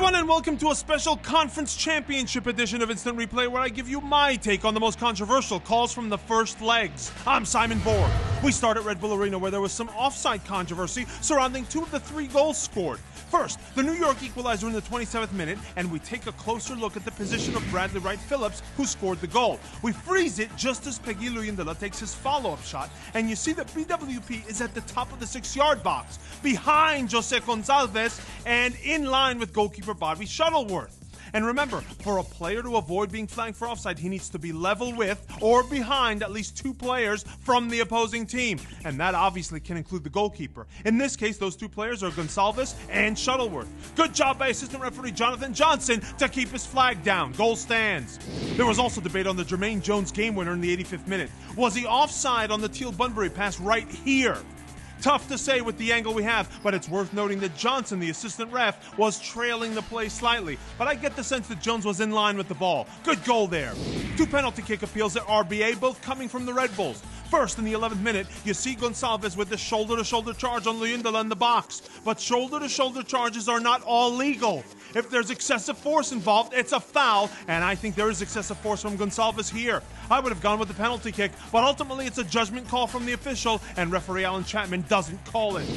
everyone, and welcome to a special Conference Championship edition of Instant Replay, where I give you my take on the most controversial calls from the first legs. I'm Simon Borg. We start at Red Bull Arena, where there was some offside controversy surrounding 2 of the 3 goals scored. First, the New York equalizer in the 27th minute, and we take a closer look at the position of Bradley Wright Phillips, who scored the goal. We freeze it just as Peggy Luyendula takes his follow-up shot, and you see that BWP is at the top of the 6-yard box, behind Jose Gonzalez, and in line with goalkeeper Bobby Shuttleworth. And remember, for a player to avoid being flagged for offside, he needs to be level with or behind at least 2 players from the opposing team. And that obviously can include the goalkeeper. In this case, those 2 players are Gonsalves and Shuttleworth. Good job by assistant referee Jonathan Johnson to keep his flag down. Goal stands. There was also debate on the Jermaine Jones game winner in the 85th minute. Was he offside on the Teal Bunbury pass right here? Tough to say with the angle we have, but it's worth noting that Johnson, the assistant ref, was trailing the play slightly. But I get the sense that Jones was in line with the ball. Good goal there. 2 penalty kick appeals at RBA, both coming from the Red Bulls. First, in the 11th minute, you see Gonsalves with the shoulder-to-shoulder charge on Luyendula in the box. But shoulder-to-shoulder charges are not all legal. If there's excessive force involved, it's a foul, and I think there is excessive force from Gonsalves here. I would have gone with the penalty kick, but ultimately it's a judgment call from the official, and referee Alan Chapman doesn't call it.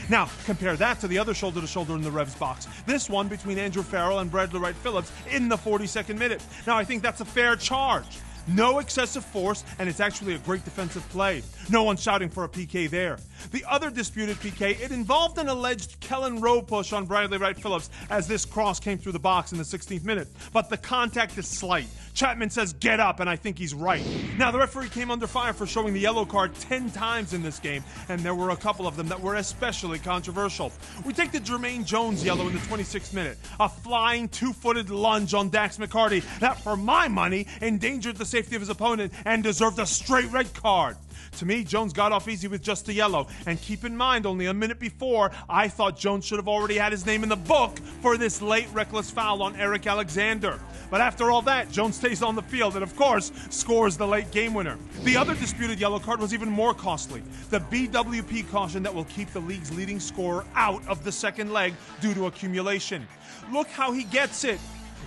Now, compare that to the other shoulder-to-shoulder in the Revs box. This one between Andrew Farrell and Bradley Wright Phillips in the 42nd minute. Now, I think that's a fair charge. No excessive force, and it's actually a great defensive play. No one shouting for a PK there. The other disputed PK, it involved an alleged Kellen Rowe push on Bradley Wright Phillips as this cross came through the box in the 16th minute. But the contact is slight. Chapman says get up, and I think he's right. Now, the referee came under fire for showing the yellow card 10 times in this game, and there were a couple of them that were especially controversial. We take the Jermaine Jones yellow in the 26th minute. A flying 2-footed lunge on Dax McCarty that, for my money, endangered the safety of his opponent and deserved a straight red card. To me, Jones got off easy with just a yellow. And keep in mind, only a minute before, I thought Jones should have already had his name in the book for this late reckless foul on Eric Alexander. But after all that, Jones stays on the field and, of course, scores the late game winner. The other disputed yellow card was even more costly. The BWP caution that will keep the league's leading scorer out of the second leg due to accumulation. Look how he gets it.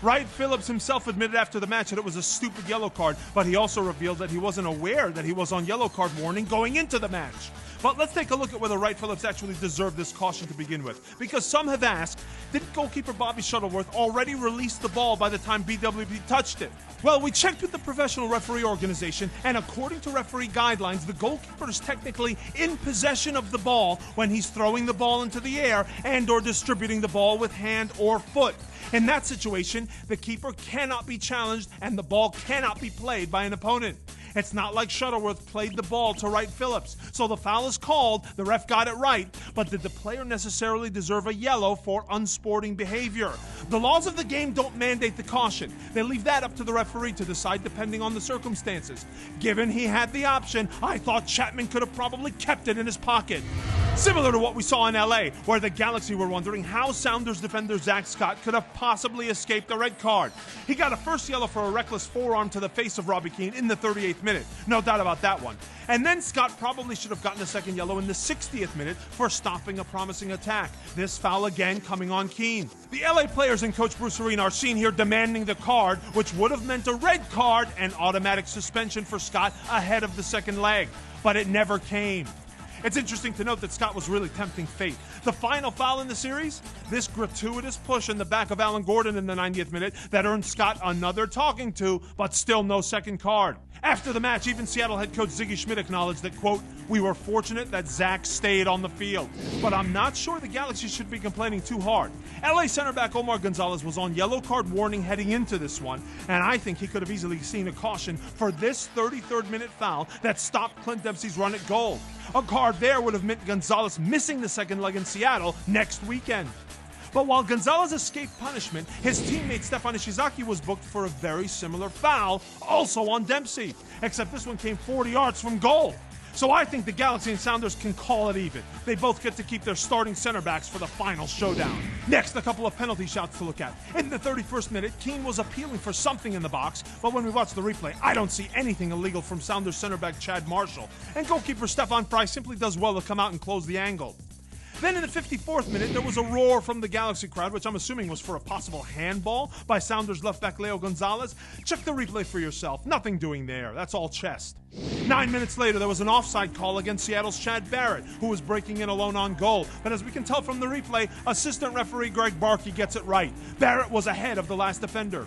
Wright Phillips himself admitted after the match that it was a stupid yellow card, but he also revealed that he wasn't aware that he was on yellow card warning going into the match. But let's take a look at whether Wright Phillips actually deserved this caution to begin with. Because some have asked, did goalkeeper Bobby Shuttleworth already release the ball by the time BWP touched it? Well, we checked with the professional referee organization, and according to referee guidelines, the goalkeeper is technically in possession of the ball when he's throwing the ball into the air and or distributing the ball with hand or foot. In that situation, the keeper cannot be challenged and the ball cannot be played by an opponent. It's not like Shuttleworth played the ball to Wright Phillips. So the foul is called, the ref got it right, but did the player necessarily deserve a yellow for unsporting behavior? The laws of the game don't mandate the caution. They leave that up to the referee to decide depending on the circumstances. Given he had the option, I thought Chapman could have probably kept it in his pocket. Similar to what we saw in LA, where the Galaxy were wondering how Sounders defender Zach Scott could have possibly escaped a red card. He got a first yellow for a reckless forearm to the face of Robbie Keane in the 38th minute. No doubt about that one. And then Scott probably should have gotten a second yellow in the 60th minute for stopping a promising attack. This foul again coming on Keane. The LA players and coach Bruce Arena are seen here demanding the card, which would have meant a red card and automatic suspension for Scott ahead of the second leg. But it never came. It's interesting to note that Scott was really tempting fate. The final foul in the series? This gratuitous push in the back of Alan Gordon in the 90th minute that earned Scott another talking to, but still no second card. After the match, even Seattle head coach Ziggy Schmidt acknowledged that, quote, "We were fortunate that Zach stayed on the field." But I'm not sure the Galaxy should be complaining too hard. LA center back Omar Gonzalez was on yellow card warning heading into this one, and I think he could have easily seen a caution for this 33rd minute foul that stopped Clint Dempsey's run at goal. A card there would have meant Gonzalez missing the second leg in Seattle next weekend. But while Gonzalez escaped punishment, his teammate Stefan Ishizaki was booked for a very similar foul, also on Dempsey, except this one came 40 yards from goal. So I think the Galaxy and Sounders can call it even. They both get to keep their starting center backs for the final showdown. Next, a couple of penalty shots to look at. In the 31st minute, Keane was appealing for something in the box, but when we watch the replay, I don't see anything illegal from Sounders center back Chad Marshall. And goalkeeper Stefan Fry simply does well to come out and close the angle. Then in the 54th minute, there was a roar from the Galaxy crowd, which I'm assuming was for a possible handball by Sounders left back Leo Gonzalez. Check the replay for yourself. Nothing doing there. That's all chest. 9 minutes later, there was an offside call against Seattle's Chad Barrett, who was breaking in alone on goal. But as we can tell from the replay, assistant referee Greg Barkey gets it right. Barrett was ahead of the last defender.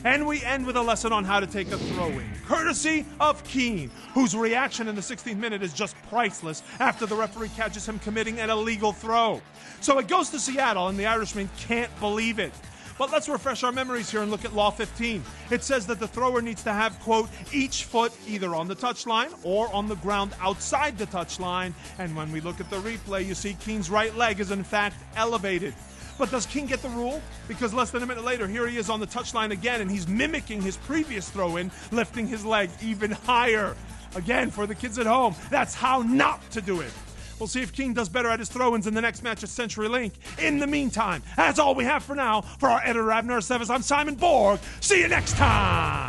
And we end with a lesson on how to take a throw-in, courtesy of Keane, whose reaction in the 16th minute is just priceless after the referee catches him committing an illegal throw. So it goes to Seattle, and the Irishman can't believe it. But let's refresh our memories here and look at Law 15. It says that the thrower needs to have, quote, each foot either on the touchline or on the ground outside the touchline. And when we look at the replay, you see Keane's right leg is in fact elevated. But does King get the rule? Because less than a minute later, here he is on the touchline again, and he's mimicking his previous throw-in, lifting his leg even higher. Again, for the kids at home, that's how not to do it. We'll see if King does better at his throw-ins in the next match at CenturyLink. In the meantime, that's all we have for now. For our editor, Abner Seves, I'm Simon Borg. See you next time!